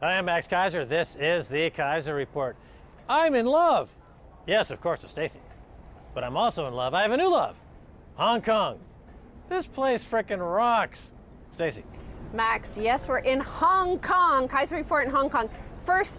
Hi, I'm Max Keiser. This is the Keiser Report. I'm in love. Yes, of course, with Stacy. But I'm also in love. I have a new love. Hong Kong. This place frickin' rocks. Stacy. Max, yes, we're in Hong Kong. Keiser Report in Hong Kong. First,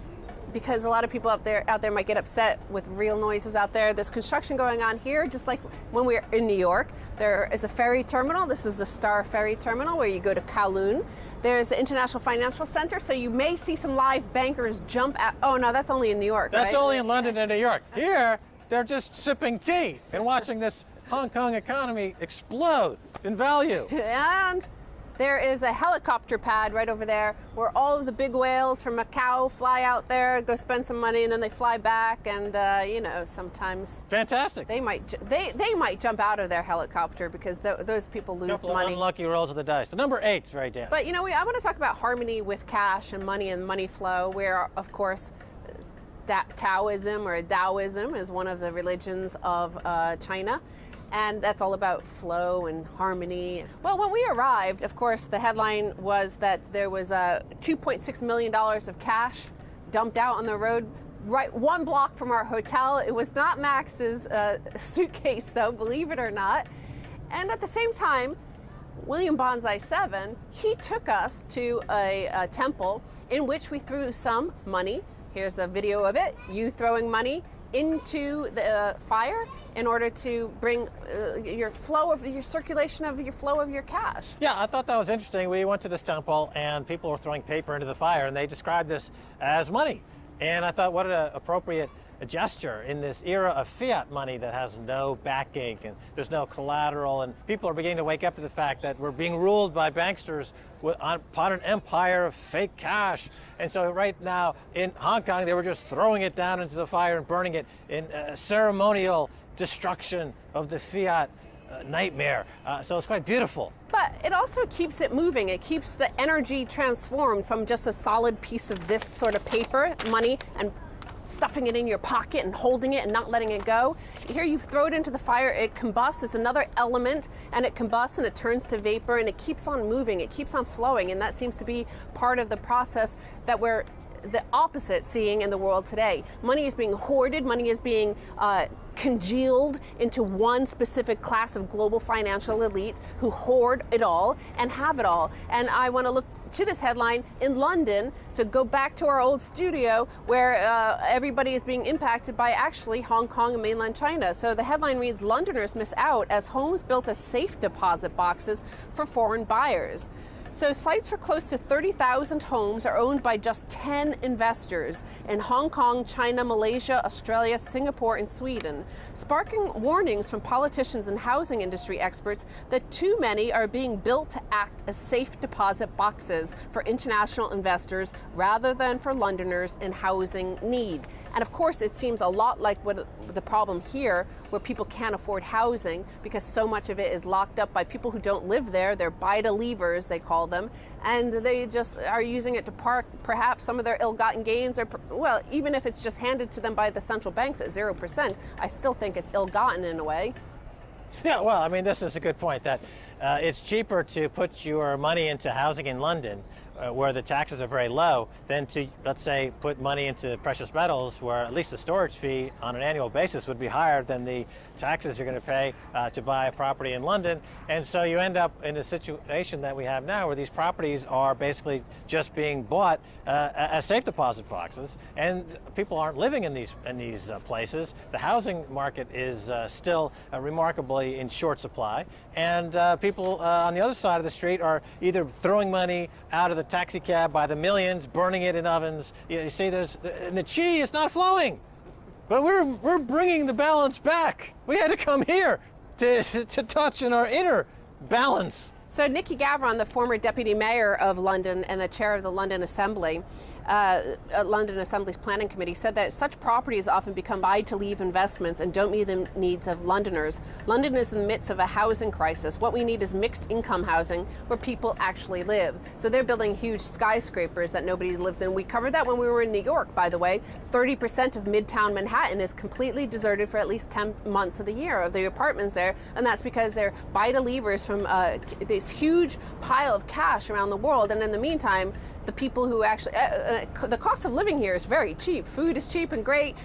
because a lot of people out there might get upset with real noises out there. There's construction going on here, just like when we were in New York. There is a ferry terminal. This is the Star Ferry Terminal where you go to Kowloon. There's the International Financial Center, so you may see some live bankers jump out. Oh no, that's only in New York, That's right? only in London and New York. Here, they're just sipping tea and watching this Hong Kong economy explode in value. And there is a helicopter pad right over there where all of the big whales from Macau fly out there, go spend some money, and then they fly back. And you know, sometimes Fantastic. they might jump out of their helicopter because those people lose Couple money. of unlucky rolls of the dice. The number 8 is very damn. But you know, I want to talk about harmony with cash and money flow, where of course Taoism or Taoism is one of the religions of China. And that's all about flow and harmony. Well, when we arrived, of course, the headline was that there was $2.6 million of cash dumped out on the road right 1 block from our hotel. It was not Max's suitcase, though, believe it or not. And at the same time, William Bonsai 7, he took us to a temple in which we threw some money. Here's a video of it, you throwing money into the fire in order to bring your circulation of your flow of your cash. Yeah, I thought that was interesting. We went to this temple and people were throwing paper into the fire and they described this as money. And I thought, what an appropriate gesture in this era of fiat money that has no backing and there's no collateral, and people are beginning to wake up to the fact that we're being ruled by banksters upon an empire of fake cash. And so right now in Hong Kong, they were just throwing it down into the fire and burning it in ceremonial destruction of the fiat nightmare. So it's quite beautiful. But it also keeps it moving. It keeps the energy transformed from just a solid piece of this sort of paper, money, and stuffing it in your pocket and holding it and not letting it go. Here you throw it into the fire, it combusts, it's another element, and it combusts and it turns to vapor and it keeps on moving, it keeps on flowing, and that seems to be part of the process that we're the opposite seeing in the world today. Money is being hoarded, money is being congealed into one specific class of global financial elite who hoard it all and have it all. And I want to look to this headline in London, so go back to our old studio where everybody is being impacted by actually Hong Kong and mainland China. So the headline reads, Londoners miss out as homes built as safe deposit boxes for foreign buyers. So sites for close to 30,000 homes are owned by just 10 investors in Hong Kong, China, Malaysia, Australia, Singapore, and Sweden, sparking warnings from politicians and housing industry experts that too many are being built to act as safe deposit boxes for international investors rather than for Londoners in housing need. And of course, it seems a lot like what the problem here, where people can't afford housing because so much of it is locked up by people who don't live there. They're buy-to-leavers, they call them, and they just are using it to park perhaps some of their ill-gotten gains, or, well, even if it's just handed to them by the central banks at 0%, I still think it's ill-gotten in a way. Yeah, well, I mean, this is a good point, that it's cheaper to put your money into housing in London, where the taxes are very low, than to, let's say, put money into precious metals, where at least the storage fee on an annual basis would be higher than the taxes you're going to pay to buy a property in London. And so you end up in a situation that we have now where these properties are basically just being bought as safe deposit boxes, and people aren't living in these places. The housing market is still remarkably in short supply, and people on the other side of the street are either throwing money out of the taxi cab by the millions, burning it in ovens. You see, and the chi is not flowing. But we're bringing the balance back. We had to come here to touch in our inner balance. So Nikki Gavron, the former deputy mayor of London and the chair of the London Assembly, London Assembly's Planning Committee, said that such properties often become buy-to-leave investments and don't meet the needs of Londoners. London is in the midst of a housing crisis. What we need is mixed income housing where people actually live. So they're building huge skyscrapers that nobody lives in. We covered that when we were in New York, by the way. 30% of Midtown Manhattan is completely deserted for at least 10 months of the year of the apartments there, and that's because they're buy-to-leavers from this huge pile of cash around the world, and in the meantime, the people who actually, the cost of living here is very cheap. Food is cheap and great.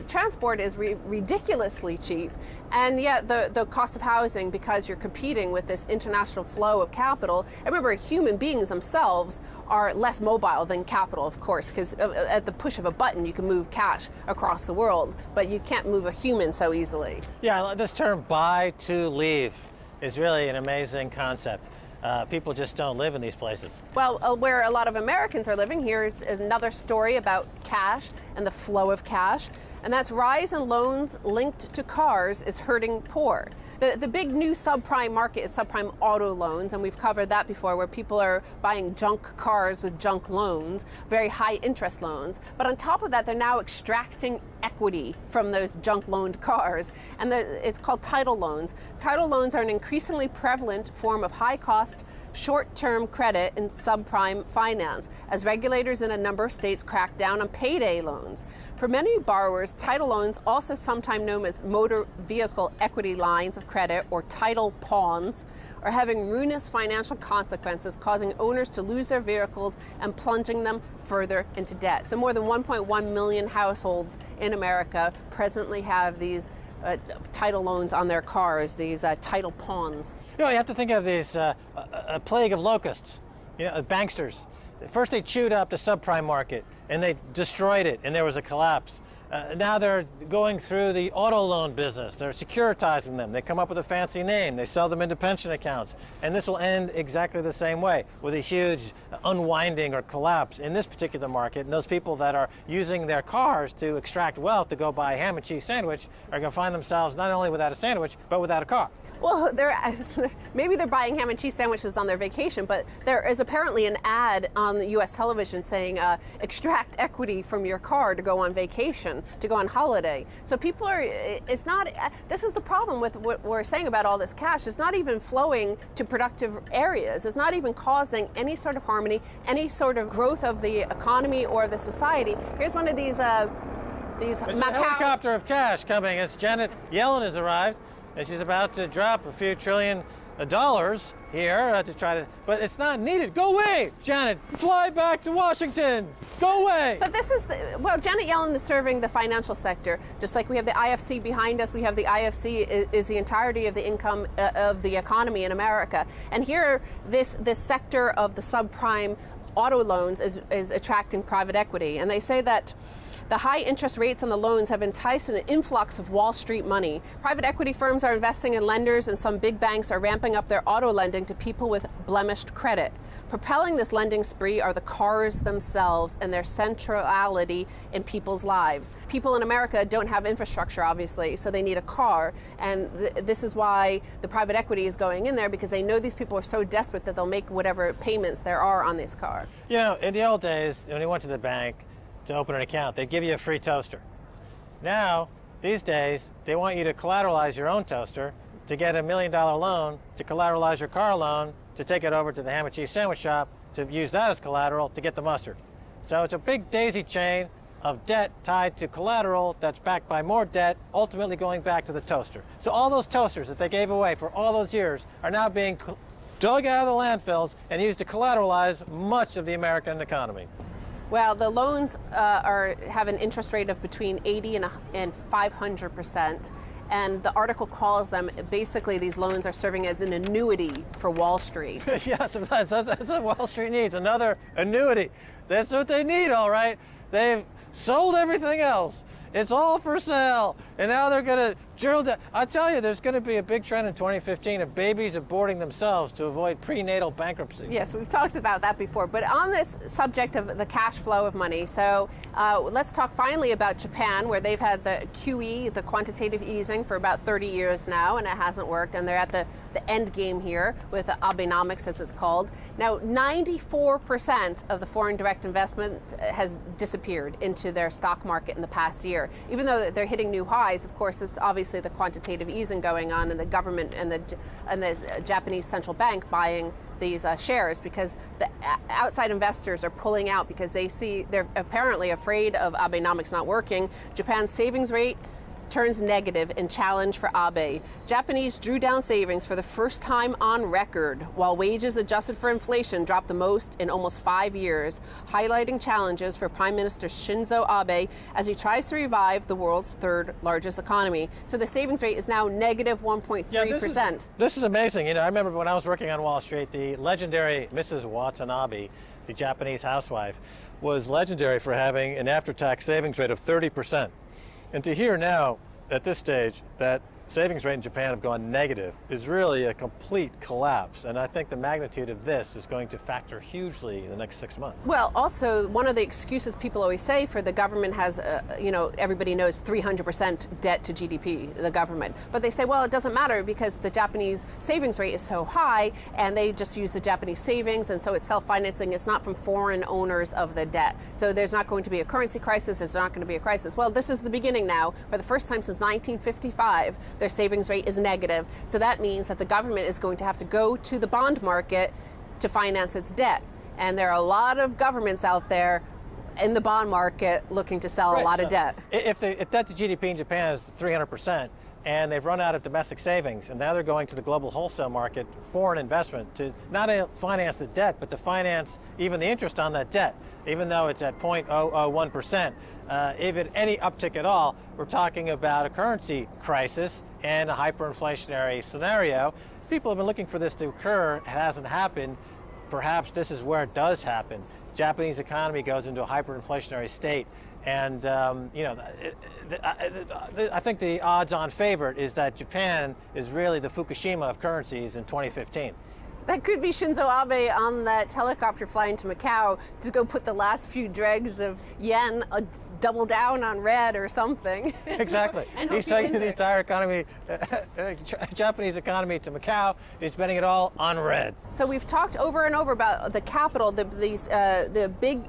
Transport is ridiculously cheap. And yet the cost of housing, because you're competing with this international flow of capital, and remember, human beings themselves are less mobile than capital, of course, because at the push of a button, you can move cash across the world, but you can't move a human so easily. Yeah, this term buy to leave is really an amazing concept. People just don't live in these places. Well, where a lot of Americans are living, here is another story about cash and the flow of cash, and that's rise in loans linked to cars is hurting poor. The big new subprime market is subprime auto loans, and we've covered that before, where people are buying junk cars with junk loans, very high interest loans. But on top of that, they're now extracting equity from those junk loaned cars, and it's called title loans. Title loans are an increasingly prevalent form of high cost, short-term credit in subprime finance, as regulators in a number of states crack down on payday loans. For many borrowers, title loans, also sometimes known as motor vehicle equity lines of credit or title pawns, are having ruinous financial consequences, causing owners to lose their vehicles and plunging them further into debt. So more than 1.1 million households in America presently have these title loans on their cars, these title pawns. You know, you have to think of these a plague of locusts, banksters. First they chewed up the subprime market and they destroyed it, and there was a collapse. Now they're going through the auto loan business. They're securitizing them. They come up with a fancy name. They sell them into pension accounts. And this will end exactly the same way, with a huge unwinding or collapse in this particular market. And those people that are using their cars to extract wealth to go buy a ham and cheese sandwich are going to find themselves not only without a sandwich, but without a car. Well, maybe they're buying ham and cheese sandwiches on their vacation, but there is apparently an ad on the U.S. television saying extract equity from your car to go on vacation, to go on holiday. So people are, it's not, this is the problem with what we're saying about all this cash. It's not even flowing to productive areas. It's not even causing any sort of harmony, any sort of growth of the economy or the society. Here's one of these There's a helicopter of cash coming. It's Janet Yellen has arrived. And she's about to drop a few trillion dollars here to try to, but it's not needed. Go away, Janet. Fly back to Washington. Go away. But this is, well, Janet Yellen is serving the financial sector. Just like we have the IFC behind us, we have the IFC is the entirety of the income of the economy in America. And here, this sector of the subprime auto loans is attracting private equity. And they say that the high interest rates on the loans have enticed an influx of Wall Street money. Private equity firms are investing in lenders, and some big banks are ramping up their auto lending to people with blemished credit. Propelling this lending spree are the cars themselves and their centrality in people's lives. People in America don't have infrastructure, obviously, so they need a car. And this is why the private equity is going in there, because they know these people are so desperate that they'll make whatever payments there are on this car. You know, in the old days, when you went to the bank to open an account, they'd give you a free toaster. Now, these days, they want you to collateralize your own toaster to get $1 million loan, to collateralize your car loan, to take it over to the ham and cheese sandwich shop, to use that as collateral to get the mustard. So it's a big daisy chain of debt tied to collateral that's backed by more debt, ultimately going back to the toaster. So all those toasters that they gave away for all those years are now being dug out of the landfills and used to collateralize much of the American economy. Well, the loans have an interest rate of between 80 and 500%. And the article calls them, basically these loans are serving as an annuity for Wall Street. Yes, that's what Wall Street needs, another annuity. That's what they need, all right. They've sold everything else. It's all for sale. And now they're going to drill down. I tell you, there's going to be a big trend in 2015 of babies aborting themselves to avoid prenatal bankruptcy. Yes, we've talked about that before. But on this subject of the cash flow of money, so let's talk finally about Japan, where they've had the QE, the quantitative easing, for about 30 years now, and it hasn't worked. And they're at the end game here with Abenomics, as it's called. Now, 94% of the foreign direct investment has disappeared into their stock market in the past year. Even though they're hitting new highs, of course, it's obviously the quantitative easing going on, and the government and the Japanese central bank buying these shares, because the outside investors are pulling out because they're apparently afraid of Abenomics not working. Japan's savings rate turns negative in challenge for Abe. Japanese drew down savings for the first time on record, while wages adjusted for inflation dropped the most in almost 5 years, highlighting challenges for Prime Minister Shinzo Abe as he tries to revive the world's third largest economy. So the savings rate is now negative 1.3%. This is amazing. You know, I remember when I was working on Wall Street, the legendary Mrs. Watanabe, the Japanese housewife, was legendary for having an after-tax savings rate of 30%. And to hear now, at this stage, that savings rate in Japan have gone negative is really a complete collapse. And I think the magnitude of this is going to factor hugely in the next 6 months. Well, also, one of the excuses people always say for the government has, you know, everybody knows 300% debt to GDP, the government. But they say, well, it doesn't matter because the Japanese savings rate is so high and they just use the Japanese savings, and so it's self-financing. It's not from foreign owners of the debt. So there's not going to be a currency crisis. There's not going to be a crisis. Well, this is the beginning now. For the first time since 1955, their savings rate is negative. So that means that the government is going to have to go to the bond market to finance its debt. And there are a lot of governments out there in the bond market looking to sell a lot of debt. If debt to GDP in Japan is 300%, and they've run out of domestic savings, and now they're going to the global wholesale market, foreign investment, to not only finance the debt, but to finance even the interest on that debt, even though it's at 0.001%. If any uptick at all, we're talking about a currency crisis and a hyperinflationary scenario. People have been looking for this to occur. It hasn't happened. Perhaps this is where it does happen. Japanese economy goes into a hyperinflationary state. And, you know, I think the odds-on favorite is that Japan is really the Fukushima of currencies in 2015. That could be Shinzo Abe on that helicopter flying to Macau to go put the last few dregs of yen, double down on red or something. Exactly. He's taking the entire economy, Japanese economy to Macau. He's spending it all on red. So we've talked over and over about the capital, the big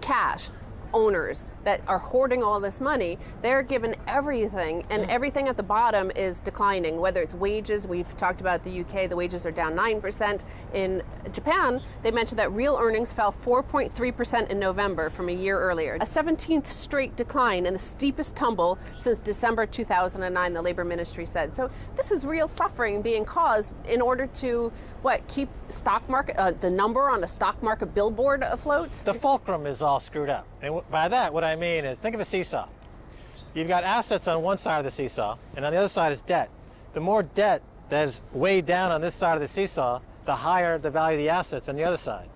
cash owners that are hoarding all this money. They're given everything, and everything at the bottom is declining, whether it's wages. We've talked about the UK, the wages are down 9%. In Japan, they mentioned that real earnings fell 4.3% in November from a year earlier. A 17th straight decline and the steepest tumble since December 2009, the Labor Ministry said. So this is real suffering being caused in order to, keep stock market, the number on a stock market billboard afloat? The fulcrum is all screwed up. And by that, what I mean is, think of a seesaw. You've got assets on one side of the seesaw, and on the other side is debt. The more debt that's weighed down on this side of the seesaw, the higher the value of the assets on the other side.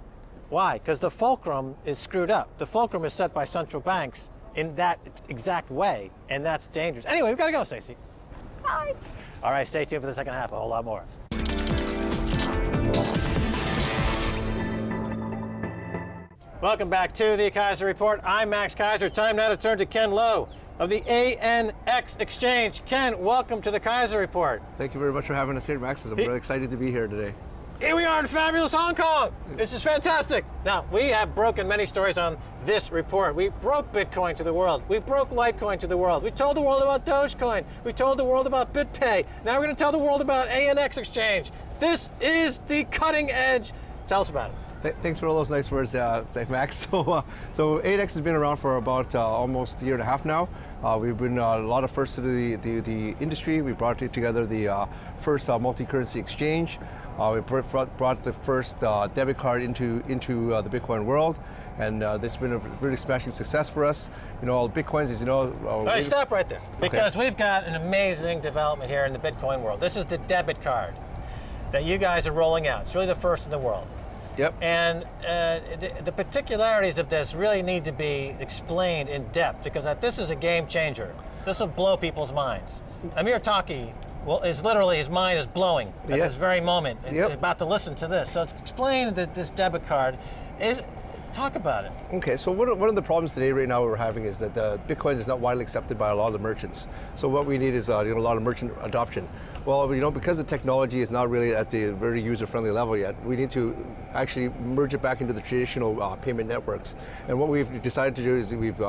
Why? Because the fulcrum is screwed up. The fulcrum is set by central banks in that exact way, and that's dangerous. Anyway, we've got to go, Stacey. Bye. All right, stay tuned for the second half, a whole lot more. Welcome back to the Keiser Report. I'm Max Keiser. Time now to turn to Ken Lowe of the ANX Exchange. Ken, welcome to the Keiser Report. Thank you very much for having us here, Max. I'm really excited to be here today. Here we are in fabulous Hong Kong. This is fantastic. Now, we have broken many stories on this report. We broke Bitcoin to the world. We broke Litecoin to the world. We told the world about Dogecoin. We told the world about BitPay. Now we're going to tell the world about ANX Exchange. This is the cutting edge. Tell us about it. Thanks for all those nice words, Max. So ANX has been around for about almost a year and a half now. We've been a lot of firsts to the industry. We brought together the first multi-currency exchange. We brought the first debit card into the Bitcoin world, and this has been a really smashing success for us. You know, all Bitcoins, as you know. All right, stop right there, because we've got an amazing development here in the Bitcoin world. This is the debit card that you guys are rolling out. It's really the first in the world. Yep. And the particularities of this really need to be explained in depth, because this is a game changer. This will blow people's minds. Amir Taki is literally, his mind is blowing at this very moment. He's about to listen to this. So explain that this debit card is. Talk about it. Okay, so one of the problems today right now we're having is that Bitcoin is not widely accepted by a lot of the merchants. So what we need is a lot of merchant adoption. Well, because the technology is not really at the very user-friendly level yet, we need to actually merge it back into the traditional payment networks. And what we've decided to do is we've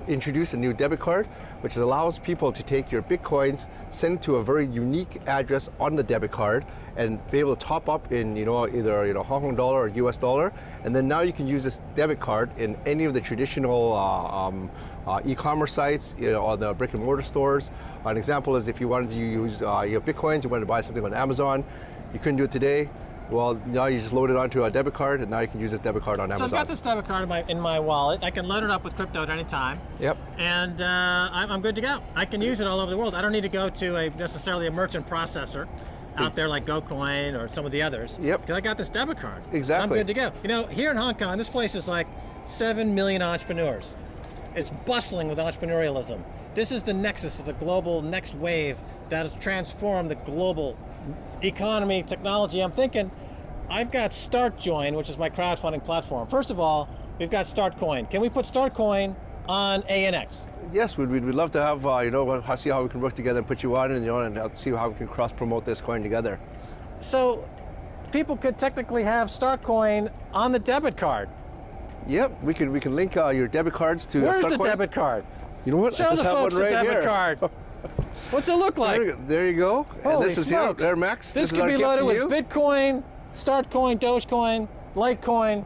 introduced a new debit card, which allows people to take your Bitcoins, send to a very unique address on the debit card, and be able to top up in either Hong Kong dollar or US dollar, and then now you can use this debit card in any of the traditional e-commerce sites, on the brick and mortar stores. An example is if you wanted to use you have Bitcoins, you wanted to buy something on Amazon, you couldn't do it today. Well, now you just load it onto a debit card, and now you can use this debit card on Amazon. So I've got this debit card in my wallet. I can load it up with crypto at any time. Yep. And I'm good to go. I can use it all over the world. I don't need to go to necessarily a merchant processor out there like GoCoin or some of the others. Yep. Because I got this debit card. Exactly. I'm good to go. Here in Hong Kong, this place is like 7 million entrepreneurs. It's bustling with entrepreneurialism. This is the nexus of the global next wave that has transformed the global economy, technology. I'm thinking, I've got StartJoin, which is my crowdfunding platform. First of all, we've got StartCoin. Can we put StartCoin on ANX? Yes, we'd love to have, see how we can work together and put you on, and see how we can cross-promote this coin together. So people could technically have StartCoin on the debit card. Yep, we can link your debit cards to Where's StartCoin. the debit card? You know what? Show I just the have folks one right the debit here. card. What's it look like? There you go. Holy And this is smokes. here, Max. This is could our be gift loaded to with you. Bitcoin, StartCoin, Dogecoin, Litecoin.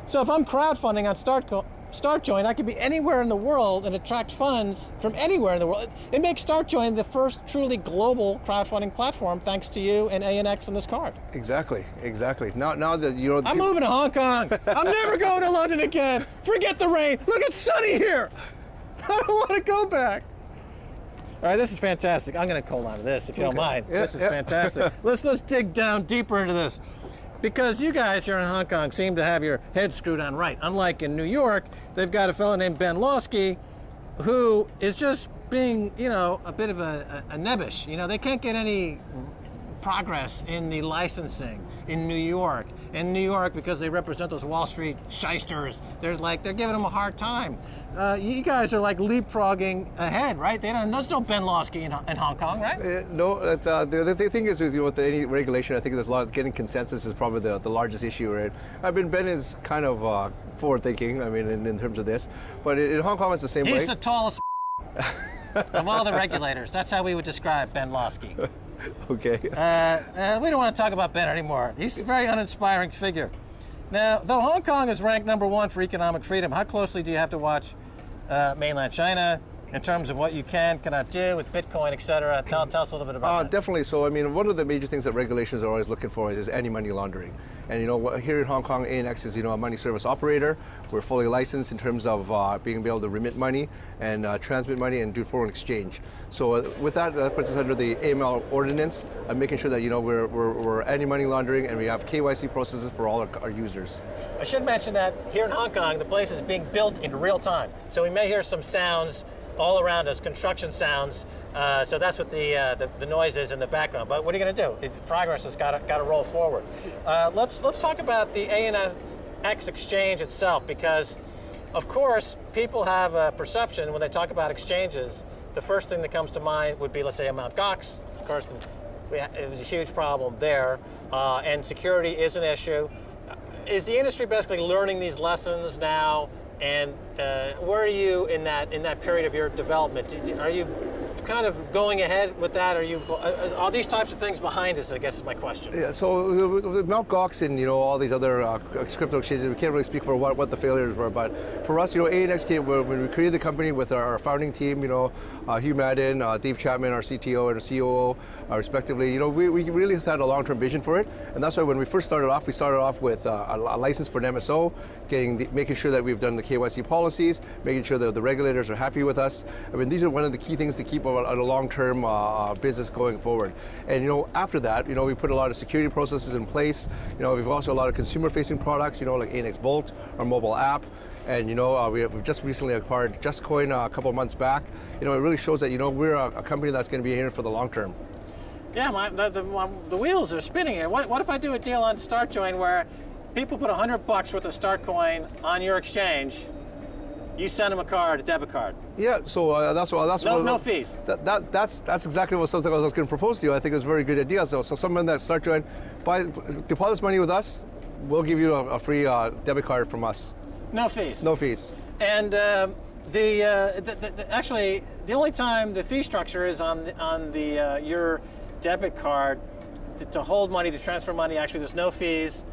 So if I'm crowdfunding on StartJoin, I could be anywhere in the world and attract funds from anywhere in the world. It makes StartJoin the first truly global crowdfunding platform, thanks to you and ANX and this card. Exactly. Now that I'm moving to Hong Kong. I'm never going to London again. Forget the rain. Look, it's sunny here. I don't want to go back. All right, this is fantastic. I'm going to hold on to this if you don't mind. Yeah, This is fantastic. Let's dig down deeper into this. Because you guys here in Hong Kong seem to have your head screwed on right. Unlike in New York, they've got a fellow named Ben Lawsky who is just being, a bit of a nebbish. They can't get any progress in the licensing in New York. In New York, because they represent those Wall Street shysters, they're giving them a hard time. You guys are like leapfrogging ahead, right? There's no Ben Lawsky in Hong Kong, right? No, the thing is with any regulation, I think there's a lot. Getting consensus is probably the largest issue, right? Ben is kind of forward-thinking. I mean, in terms of this, but in Hong Kong it's the same way. He's the tallest of all the regulators. That's how we would describe Ben Lawsky. Okay. We don't want to talk about Ben anymore. He's a very uninspiring figure. Now, though Hong Kong is ranked #1 for economic freedom, how closely do you have to watch mainland China in terms of what you cannot do with Bitcoin, et cetera? Tell us a little bit about that. Definitely. So, one of the major things that regulations are always looking for is anti-money laundering. And here in Hong Kong, ANX is a money service operator. We're fully licensed in terms of being able to remit money and transmit money and do foreign exchange. So with that, puts us under the AML ordinance, making sure that we're anti-money laundering and we have KYC processes for all our users. I should mention that here in Hong Kong, the place is being built in real time. So we may hear some sounds all around us, construction sounds. So that's what the noise is in the background. But what are you going to do? Progress has got to roll forward. Let's talk about the ANX exchange itself, because, of course, people have a perception when they talk about exchanges. The first thing that comes to mind would be, let's say, Mt. Gox. Of course, it was a huge problem there, and security is an issue. Is the industry basically learning these lessons now? And where are you in that period of your development? Are you kind of going ahead with that? Are these types of things behind us, I guess is my question. Yeah, so with Mt. Gox and all these other crypto exchanges, we can't really speak for what the failures were, but for us, ANX came when we created the company with our founding team, Hugh Madden, Dave Chapman, our CTO and our COO, respectively. We really had a long-term vision for it, and that's why when we first started off, with a license for an MSO, making sure that we've done the KYC policies, making sure that the regulators are happy with us. These are one of the key things to keep a long-term business going forward. And after that, we put a lot of security processes in place. We've also a lot of consumer-facing products, like ANX Vault, our mobile app. And we've just recently acquired JustCoin a couple of months back. It really shows that we're a company that's going to be here for the long term. Yeah, the wheels are spinning here. What if I do a deal on StartJoin where people put $100 worth of StartCoin on your exchange? You send them a card, a debit card. Yeah, so that's no fees. That's exactly something I was going to propose to you. I think it's a very good idea. So someone that StartJoin deposits money with us, we'll give you a free debit card from us. No fees. No fees. And actually, the only time the fee structure is on your debit card to hold money, to transfer money. Actually, there's no fees.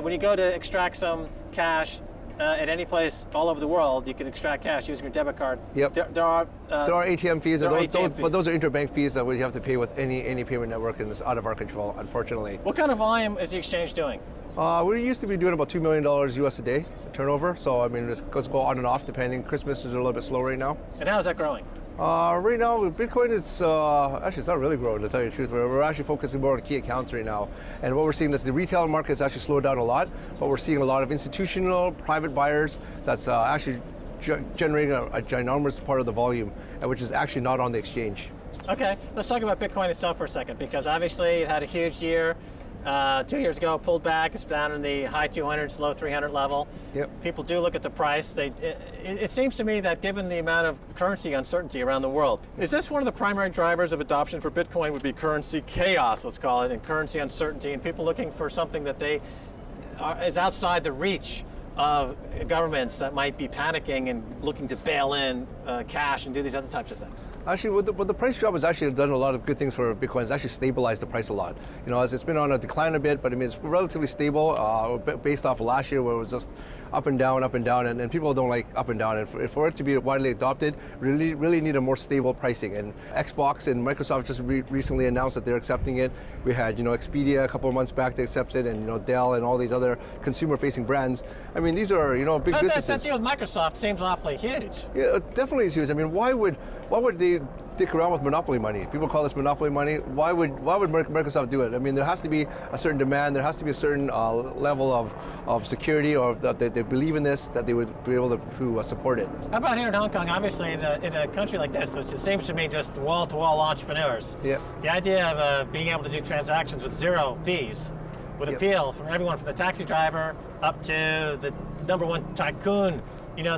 When you go to extract some cash, at any place all over the world, you can extract cash using your debit card. Yep. There are ATM fees, but those are interbank fees that we have to pay with any payment network, and it's out of our control, unfortunately. What kind of volume is the exchange doing? We used to be doing about $2 million US a day turnover, so I mean, it goes go on and off depending. Christmas is a little bit slow right now. And how's that growing? Right now, Bitcoin is actually, it's not really growing, to tell you the truth. We're actually focusing more on key accounts right now. And what we're seeing is the retail market has actually slowed down a lot, but we're seeing a lot of institutional, private buyers that's actually generating a ginormous part of the volume, which is actually not on the exchange. Okay, let's talk about Bitcoin itself for a second, because obviously it had a huge year. 2 years ago, pulled back. It's down in the high 200s, low 300 level. Yep. People do look at the price. It seems to me that given the amount of currency uncertainty around the world, is this one of the primary drivers of adoption for Bitcoin would be currency chaos, let's call it, and currency uncertainty, and people looking for something that is outside the reach of governments that might be panicking and looking to bail in cash and do these other types of things? Actually, what the price drop has actually done a lot of good things for Bitcoin. It's actually stabilized the price a lot. You know, as it's been on a decline a bit, but I mean, it's relatively stable based off of last year where it was just up and down, and people don't like up and down. And for it to be widely adopted, really need a more stable pricing. And Xbox and Microsoft just recently announced that they're accepting it. We had, you know, Expedia a couple of months back they accepted, and you know, Dell and all these other consumer-facing brands. I mean, these are, you know, big businesses. That deal with Microsoft seems awfully huge. Yeah, it definitely is huge. I mean, why would they dick around with monopoly money? People call this monopoly money. Why would Microsoft do it? I mean, there has to be a certain demand. There has to be a certain level of security, or that they believe in this, that they would be able to support it. How about here in Hong Kong? Obviously, in a country like this, which it seems to me just wall-to-wall entrepreneurs. Yeah. The idea of being able to do transactions with zero fees would appeal from everyone, from the taxi driver up to the #1 tycoon. You know,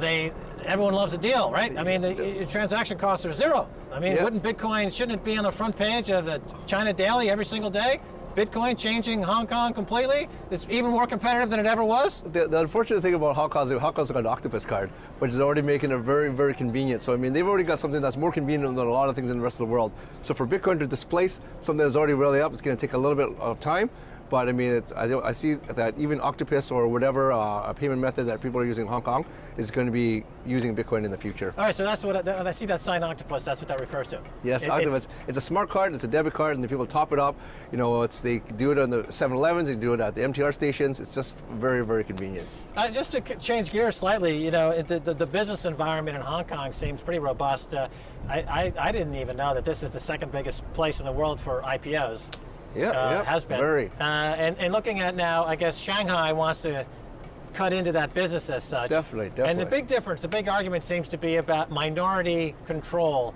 everyone loves a deal, right? I mean, the transaction costs are zero. I mean, shouldn't it be on the front page of the China Daily every single day? Bitcoin changing Hong Kong completely? It's even more competitive than it ever was? The unfortunate thing about Hong Kong is Hong Kong's got an octopus card, which is already making it very, very convenient. So, I mean, they've already got something that's more convenient than a lot of things in the rest of the world. So for Bitcoin to displace something that's already really up, it's going to take a little bit of time. But I mean, I see that even Octopus or whatever a payment method that people are using in Hong Kong is going to be using Bitcoin in the future. All right, so that's what, when I see that sign Octopus, that's what that refers to. Yes, Octopus. It's a smart card, it's a debit card, and the people top it up. You know, they do it on the 7-Elevens, they do it at the MTR stations. It's just very, very convenient. Just to change gears slightly, you know, the business environment in Hong Kong seems pretty robust. I didn't even know that this is the second biggest place in the world for IPOs. Yeah, has been. Very. And looking at now, I guess Shanghai wants to cut into that business as such. Definitely. And the big difference, the big argument seems to be about minority control,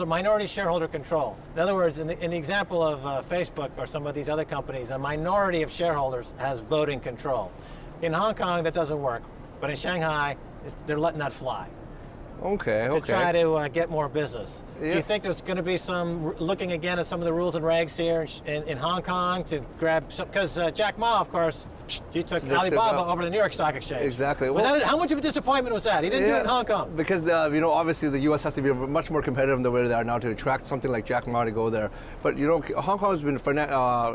minority shareholder control. In other words, in the example of Facebook or some of these other companies, a minority of shareholders has voting control. In Hong Kong, that doesn't work, but in Shanghai, they're letting that fly. Okay. To try to get more business. Yeah. Do you think there's going to be some looking again at some of the rules and regs here in Hong Kong to grab some? Because Jack Ma, of course, he took Alibaba over to the New York Stock Exchange. Exactly. How much of a disappointment was that? He didn't do it in Hong Kong. Because you know, obviously the U.S. has to be much more competitive than the way they are now to attract something like Jack Ma to go there. But you know, Hong Kong has been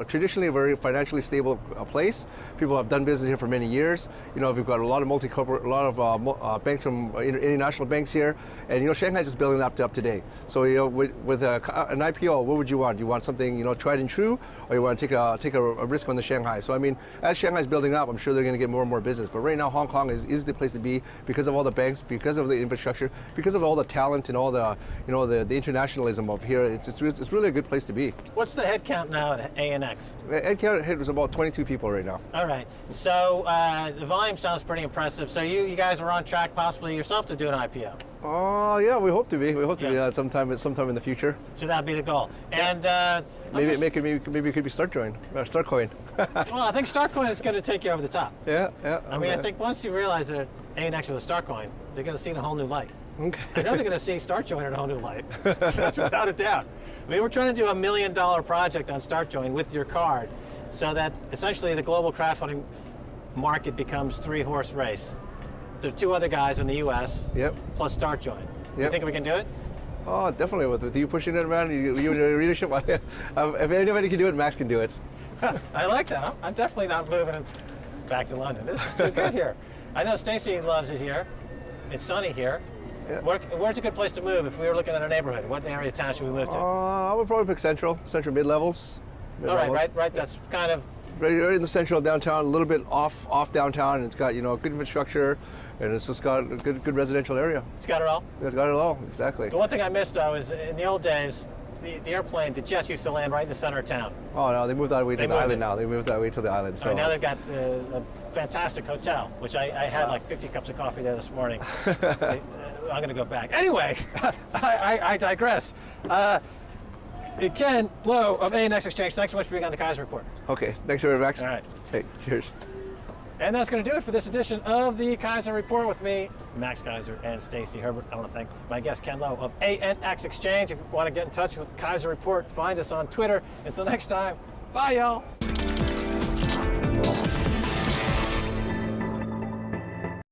traditionally a very financially stable place. People have done business here for many years. You know, we've got a lot of multi-corporate, a lot of banks from international banks here, and you know, Shanghai's just building up today. So you know, with an IPO, what would you want? You want something, you know, tried and true, or you want to take a risk on the Shanghai? So I mean, as Shanghai's building up, I'm sure they're going to get more and more business. But right now, Hong Kong is the place to be because of all the banks, because of the infrastructure, because of all the talent and all the, you know, the internationalism of here. It's really a good place to be. What's the head count now at ANX? Head count was about 22 people right now. All right. So the volume sounds pretty impressive. So you guys are on track, possibly yourself, to do an IPO. Oh yeah, we hope to be. We hope to be sometime in the future. So that'd be the goal. And maybe it could be Startcoin. Well, I think Startcoin is going to take you over the top. Yeah. I mean, I think once you realize that ANX with a Startcoin, they're going to see it in a whole new light. Okay. I know they're going to see Startcoin in a whole new light. That's without a doubt. I mean, we're trying to do $1 million project on Startcoin with your card, so that essentially the global crowdfunding market becomes 3-horse race. There's 2 other guys in the U.S. Yep. Plus Startcoin. Yep. You think we can do it? Oh, definitely. With you pushing it around, you and your leadership, if anybody can do it, Max can do it. I like that. I'm definitely not moving back to London. This is too good here. I know Stacy loves it here. It's sunny here. Yeah. Where's a good place to move if we were looking at a neighborhood? What area of town should we move to? I would probably pick central mid-levels. All right. That's kind of Right in the central of downtown, a little bit off downtown, and it's got good infrastructure, and it's just got a good residential area. it's got it all. It's got it all, exactly. The one thing I missed though is in the old days, the jets used to land right in the center of town. Oh no, they moved that way to They the moved island it. now. They moved that way to the island. So So now they've got a fantastic hotel, which I had like 50 cups of coffee there this morning. I'm going to go back. Anyway, I digress. Ken Lowe of ANX Exchange, thanks so much for being on the Keiser Report. Okay, thanks everybody, Max. All right. Hey, cheers. And that's going to do it for this edition of the Keiser Report with me, Max Keiser, and Stacy Herbert. I want to thank my guest, Ken Lowe of ANX Exchange. If you want to get in touch with Keiser Report, find us on Twitter. Until next time, bye, y'all.